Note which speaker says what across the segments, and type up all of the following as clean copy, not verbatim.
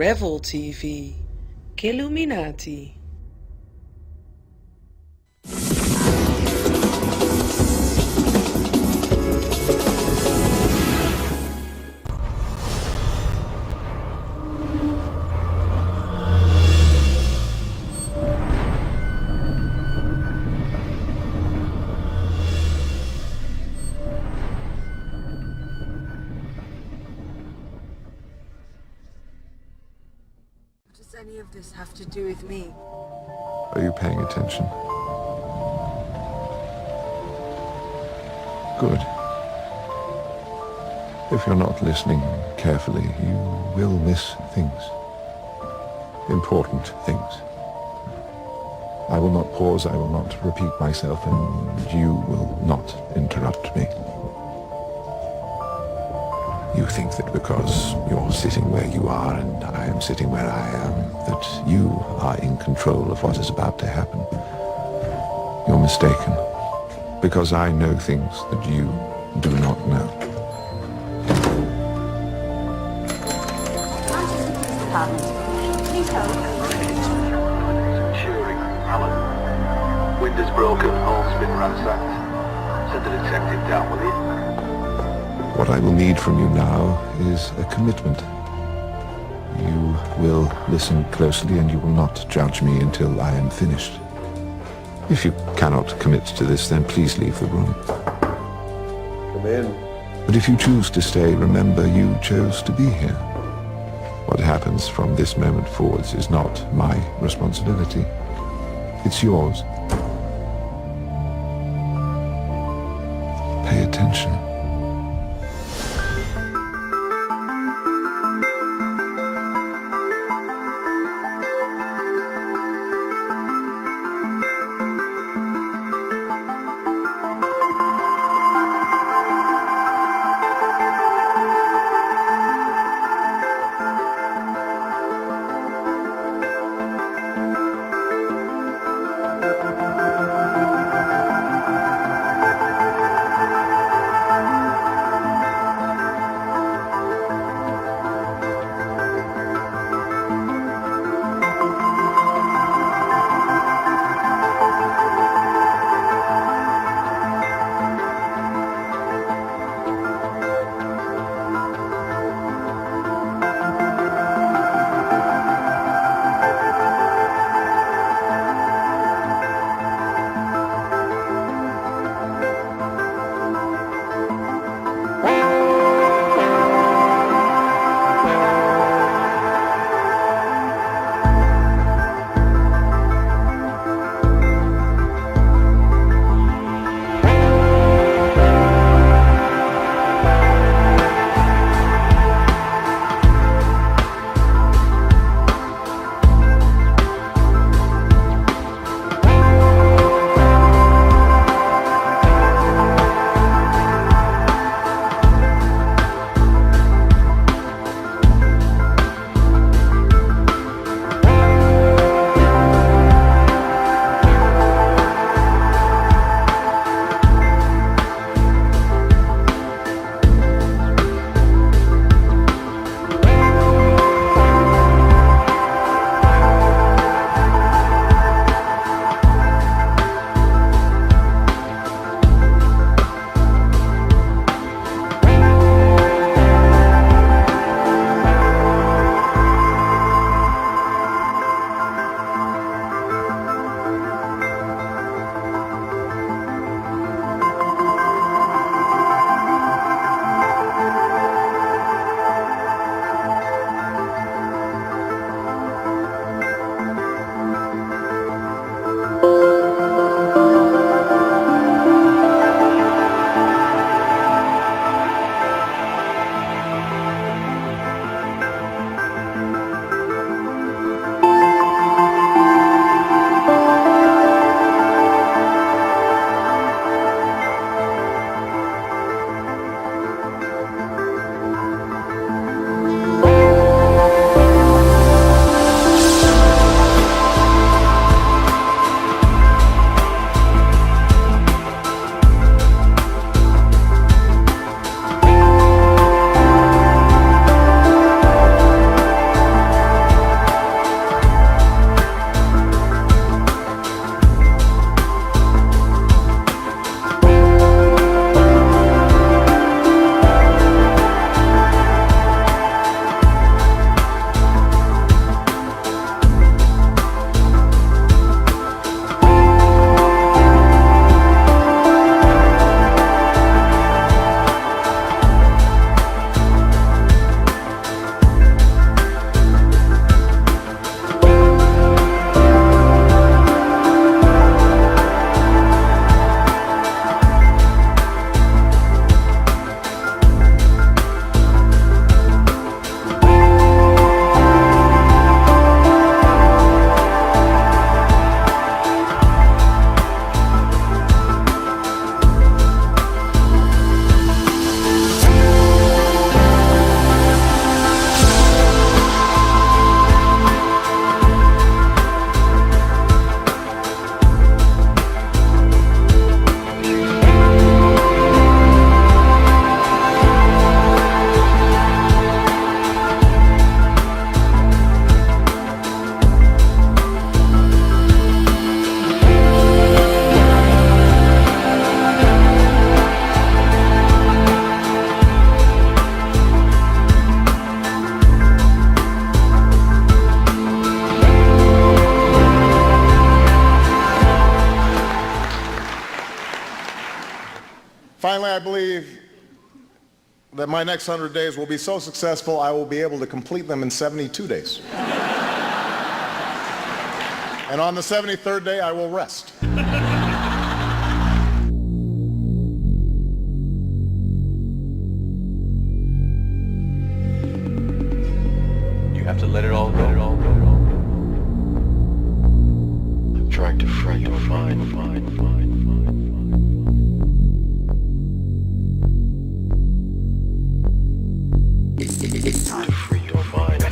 Speaker 1: RevoLTV, Killuminati.
Speaker 2: What does any of this have to do with me?
Speaker 3: Are you paying attention? Good. If you're not listening carefully, you will miss things. Important things. I will not pause, I will not repeat myself, and you will not interrupt me. You think that because you're sitting where you are and I am sitting where I am, that you are in control of what is about to happen. You're mistaken, because I know things that you do not know.
Speaker 4: Windows broken, home's been ransacked. Send the detective down, will you?
Speaker 3: What I will need from you now is a commitment. You will listen closely and you will not judge me until I am finished. If you cannot commit to this, then please leave the room.
Speaker 4: Come in.
Speaker 3: But if you choose to stay, remember you chose to be here. What happens from this moment forwards is not my responsibility. It's yours. Pay attention.
Speaker 5: Finally, I believe that my next 100 days will be so successful I will be able to complete them in 72 days. And on the 73rd day, I will rest.
Speaker 6: You have to let it all go.
Speaker 7: I'm trying to free your mind. To free your mind.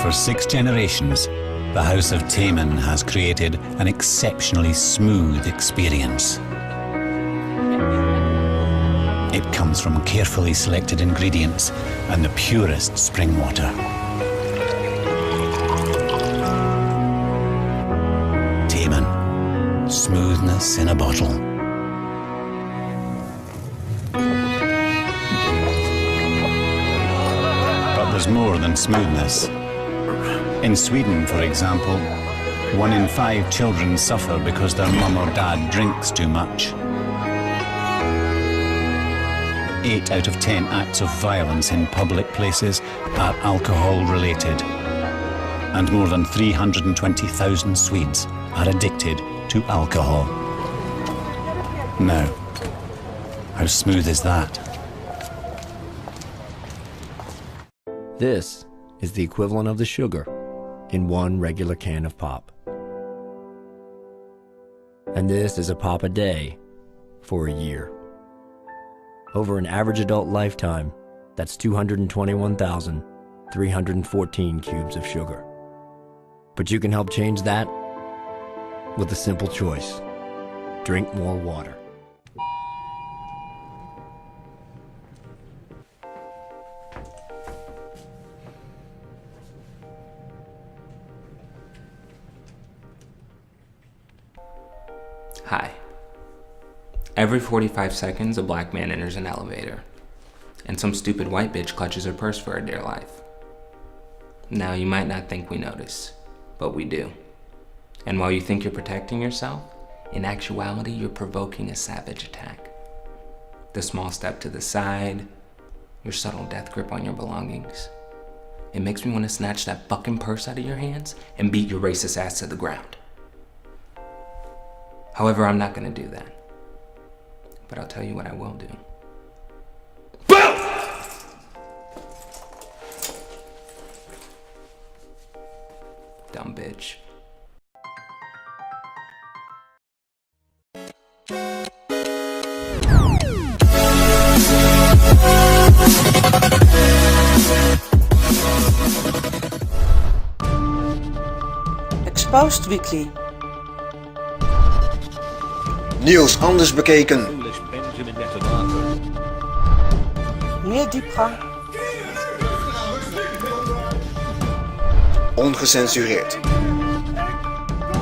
Speaker 8: For 6 generations, the House of Taman has created an exceptionally smooth experience. It comes from carefully selected ingredients and the purest spring water. Taman, smoothness in a bottle. But there's more than smoothness. In Sweden, for example, 1 in 5 children suffer because their mum or dad drinks too much. 8 out of 10 acts of violence in public places are alcohol-related. And more than 320,000 Swedes are addicted to alcohol. Now, how smooth is that?
Speaker 9: This is the equivalent of the sugar in 1 regular can of pop. And this is a pop a day for a year. Over an average adult lifetime, that's 221,314 cubes of sugar. But you can help change that with a simple choice. Drink more water.
Speaker 10: Hi. Every 45 seconds, a black man enters an elevator, and some stupid white bitch clutches her purse for her dear life. Now, you might not think we notice, but we do. And while you think you're protecting yourself, in actuality, you're provoking a savage attack. The small step to the side, your subtle death grip on your belongings, It makes me want to snatch that fucking purse out of your hands and beat your racist ass to the ground. However, I'm not gonna do that. But I'll tell you what I will do. Boom! Dumb bitch.
Speaker 1: Exposed Weekly.
Speaker 11: Nieuws anders bekeken.
Speaker 1: Meer diepgang.
Speaker 11: Ongecensureerd.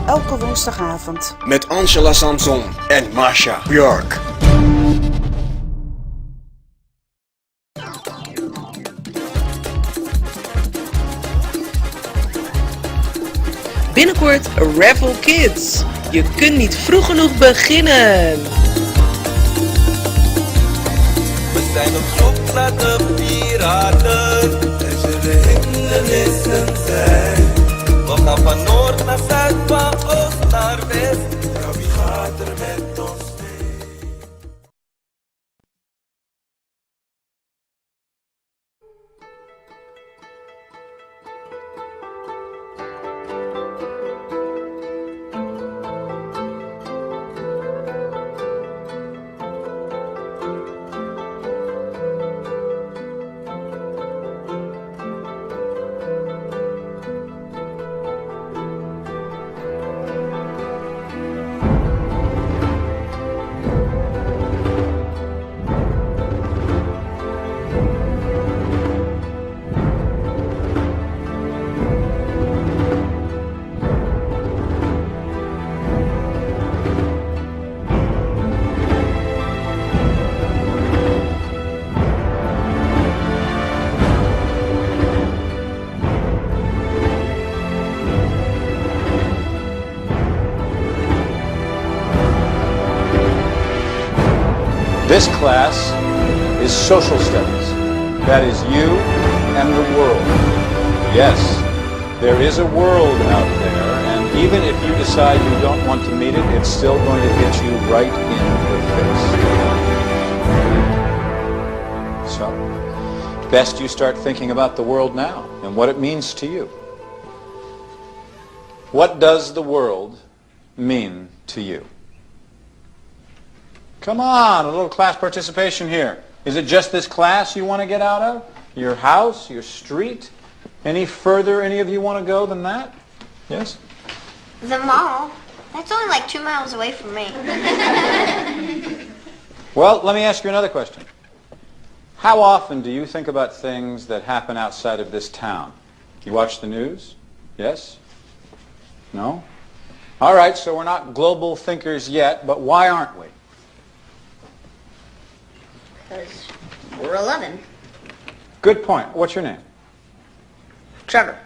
Speaker 1: Elke woensdagavond.
Speaker 11: Met Angela Samson en Masha Björk.
Speaker 1: Binnenkort Revel Kids. Je kunt niet vroeg genoeg beginnen.
Speaker 12: We zijn op zoek naar de piraten. En zullen hindernissen zijn. We gaan van noord naar zuid, van oost naar west. Ja, wie gaat er met ons mee?
Speaker 13: This class is social studies. That is you and the world. Yes, there is a world out there, and even if you decide you don't want to meet it, it's still going to hit you right in the face. So, best you start thinking about the world now and what it means to you. What does the world mean to you? Come on, a little class participation here. Is it just this class you want to get out of? Your house, your street? Any further any of you want to go than that? Yes?
Speaker 14: The mall. That's only like 2 miles away from me.
Speaker 13: Well, let me ask you another question. How often do you think about things that happen outside of this town? You watch the news? Yes? No? All right, so we're not global thinkers yet, but why aren't we?
Speaker 14: Because we're 11.
Speaker 13: Good point. What's your name?
Speaker 14: Trevor.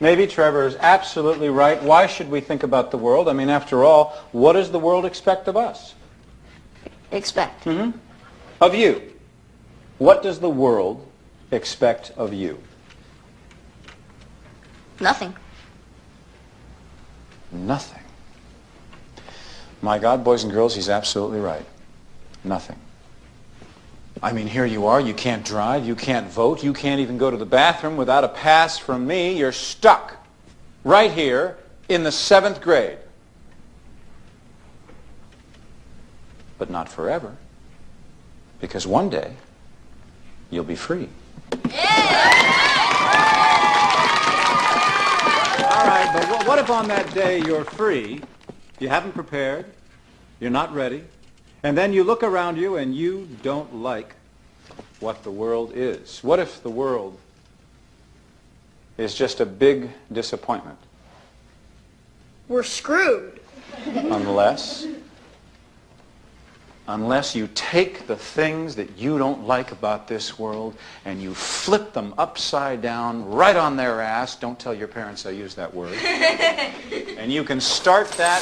Speaker 13: Maybe Trevor is absolutely right. Why should we think about the world? I mean, after all, what does the world expect of us?
Speaker 14: Expect?
Speaker 13: Mm-hmm. Of you. What does the world expect of you?
Speaker 14: Nothing.
Speaker 13: Nothing. My God, boys and girls, he's absolutely right. Nothing. I mean, here you are, you can't drive, you can't vote, you can't even go to the bathroom without a pass from me. You're stuck right here in the 7th grade. But not forever, because one day you'll be free. All right, but what if on that day you're free, you haven't prepared, you're not ready, and then you look around you and you don't like what the world is? What if the world is just a big disappointment?
Speaker 14: We're screwed.
Speaker 13: Unless you take the things that you don't like about this world and you flip them upside down right on their ass. Don't tell your parents I used that word. And you can start that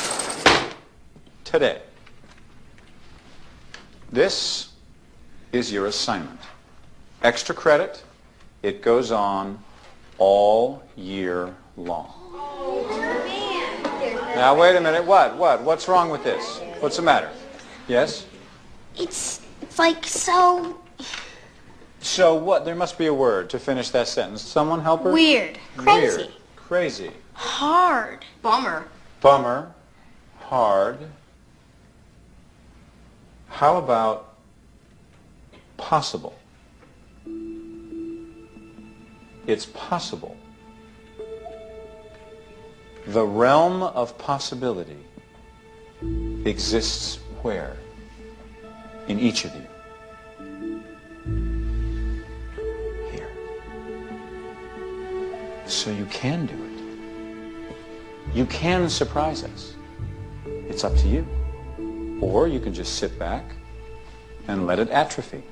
Speaker 13: today. This is your assignment. Extra credit. It goes on all year long. Now, wait a minute. What? What's wrong with this? What's the matter? Yes?
Speaker 14: It's like so...
Speaker 13: So what? There must be a word to finish that sentence. Someone help her?
Speaker 14: Weird. Crazy.
Speaker 13: Weird. Crazy.
Speaker 14: Hard. Bummer.
Speaker 13: Bummer. Hard. How about possible? It's possible. The realm of possibility exists where? In each of you. Here. So you can do it. You can surprise us. It's up to you. Or you can just sit back and let it atrophy.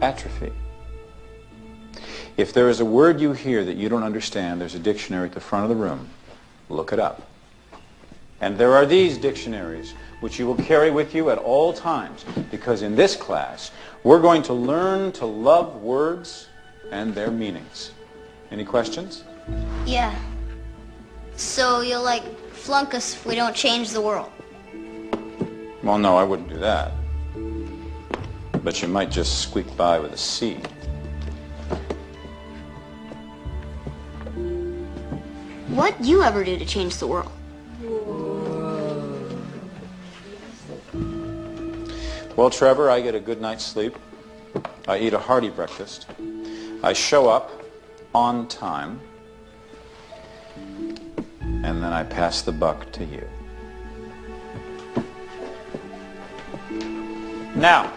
Speaker 13: Atrophy. If there is a word you hear that you don't understand, there's a dictionary at the front of the room. Look it up. And there are these dictionaries which you will carry with you at all times, because in this class we're going to learn to love words and their meanings. Any questions?
Speaker 14: Yeah. So you'll like flunk us if we don't change the world.
Speaker 13: Well, no, I wouldn't do that. But you might just squeak by with a C.
Speaker 14: What'd you ever do to change the world?
Speaker 13: Well, Trevor, I get a good night's sleep. I eat a hearty breakfast. I show up on time. And then I pass the buck to you. Now,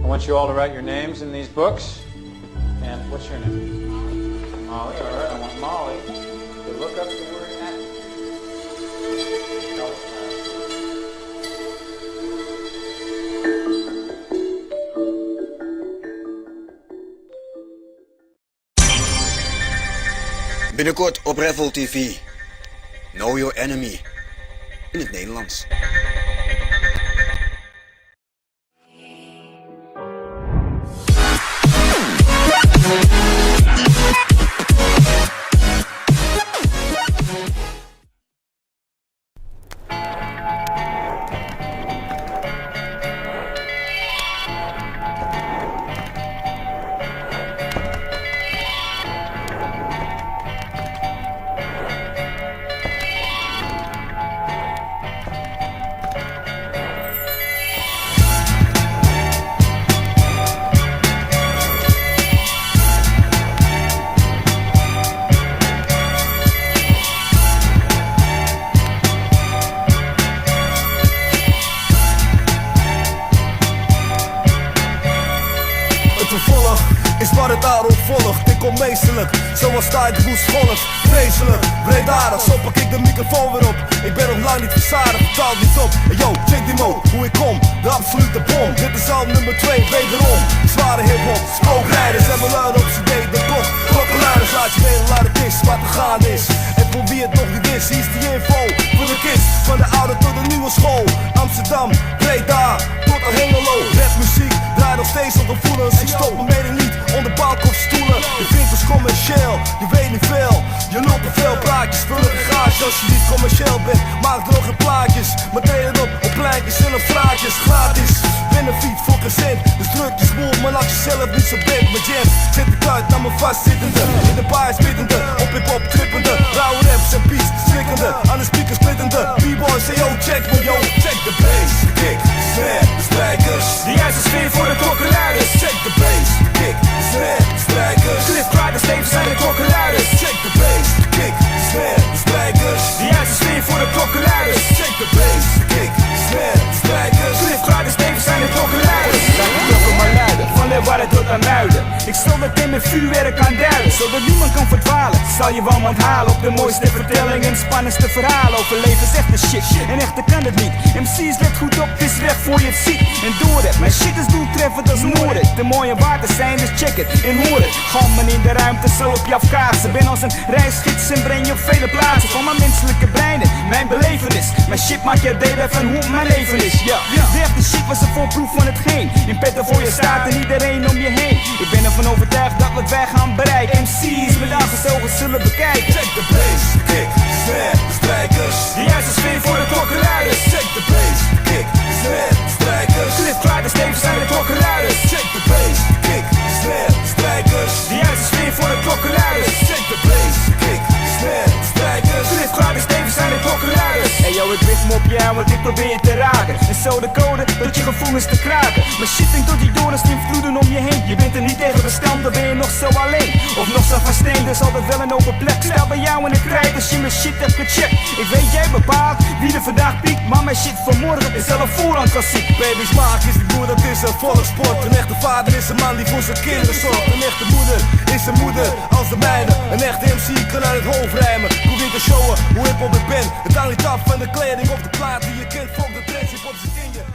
Speaker 13: I want you all to write your names in these books. And what's your name? Molly. All right, I want Molly to look up the word at.
Speaker 11: Binnenkort op RevoLTV. Know Your Enemy. In het Nederlands.
Speaker 15: Is wat het daarop volgt, ik kom meestelijk, zoals tijdwoest volgt. Vreselijk, breedaardig, zo pak ik de microfoon weer op. Ik ben nog lang niet verzadigd, vertaal niet op. Hey yo, check die mode, hoe ik kom, de absolute bom. Dit is al nummer 2, wederom. Zware hiphop, spookrijders en mijn luid op z'n deed de klok. Klokkenluiders, laat je weten waar het is, wat er gaan is. En voor wie het nog niet is, hier is die info. Voor de kids, van de oude tot de nieuwe school. Amsterdam, Breda, tot aan Hengelo. Rapmuziek, draai nog steeds op gevoelens. Ik stop mijn mening niet onder balk of stoelen. Je vindt ons commercieel, je weet niet veel. Je loopt te veel praatjes, vul een garage. Als je niet commercieel bent, maak er nog geen plaatjes. Maar train het op pleintjes en op straatjes. Gratis, benefiet voor gezin. Dus druk je smoel, maar als je zelf niet zo bent. Met jam, zet ik uit naar mijn vastzittende. In de baas biddende, op hip-hop trippende. Rauwe raps en beats, slikkende. Aan de speakers splittende. B-boys say yo, check me yo. Check de bass, de kick, de snare, de strijkers. De juiste sfeer voor de klokkenluiders. Check de bass, de kick, de snare, de strijkers. Cliff Pride en Steven zijn de klokkenluiders. Check de bass, de kick, de snare, de strijkers. De juiste sfeer voor de klokkenluiders. Check de bass, de kick, de snare, de strijkers. Cliff Pride en Steven zijn de klokkenluiders. Laat de klokken maar luiden, van Leeuwarden tot aan Muiden. Ik zal dat in mijn vuurwerk aan duiden, zodat niemand kan verdwalen. Zal je wel onthalen op de mooiste vertellingen, spannendste verhalen over levensechte shit. En echter kan het niet. MC's let goed op, het is weg voor je het ziet. En door het, mijn shit is doeltreffend als Noorden.
Speaker 16: te mooi om waar te zijn, dus check het en hoor het. Gewoon maar in de ruimte zo op je afkaatsen. Ben als een reisgids en breng je op vele plaatsen. Van mijn menselijke breinen, mijn belevenis. Mijn shit maakt je deel van hoe mijn leven is. Ja, de echte shit was een voorproef van hetgeen in petten voor je staat en iedereen om je heen. Ik ben ervan overtuigd dat we het wij gaan bereiken. MC's met aangezogen zullen bekijken.
Speaker 15: Check de bass, kick, snare, strijkers.
Speaker 16: De juiste sfeer voor de klokkenluiders.
Speaker 15: Check de bass, kick, snare, strijkers.
Speaker 16: Cliff Clark en Steve zijn de klokkenluiders.
Speaker 15: Check de bass, kick, snare, strijkers.
Speaker 16: De juiste sfeer voor de klokkenluiders.
Speaker 15: Check de bass, kick, snare, strijkers.
Speaker 16: Cliff Clark en Steve zijn de klokkenluiders. Hey yo, ik richt me op jou, want ik probeer je te raken. En zo de code, tot je gevoelens te kraken. Maar shit denkt tot die doorns die vloeden om je heen. Je bent er niet tegen bestand, dan ben je nog zo alleen. Of nog zo van steen, dus altijd wel een open plek. Stel bij jou in de krijt als je mijn shit hebt gecheckt. Ik weet jij bepaalt wie er vandaag piekt, maar mijn shit van morgen is al een voorhand klassiek.
Speaker 15: Baby's maken is niet moe, dat is een volkssport. Een echte vader is een man die voor zijn kinderen zorgt. Een echte moeder is een moeder als de mijne. Een echte MC kan uit het hoofd rijmen. Probeer te showen hoe hip-hop ik ben. Het hangt niet af van de kleding of de plaat die je kent. Volg de trends, hip-hop zit in je.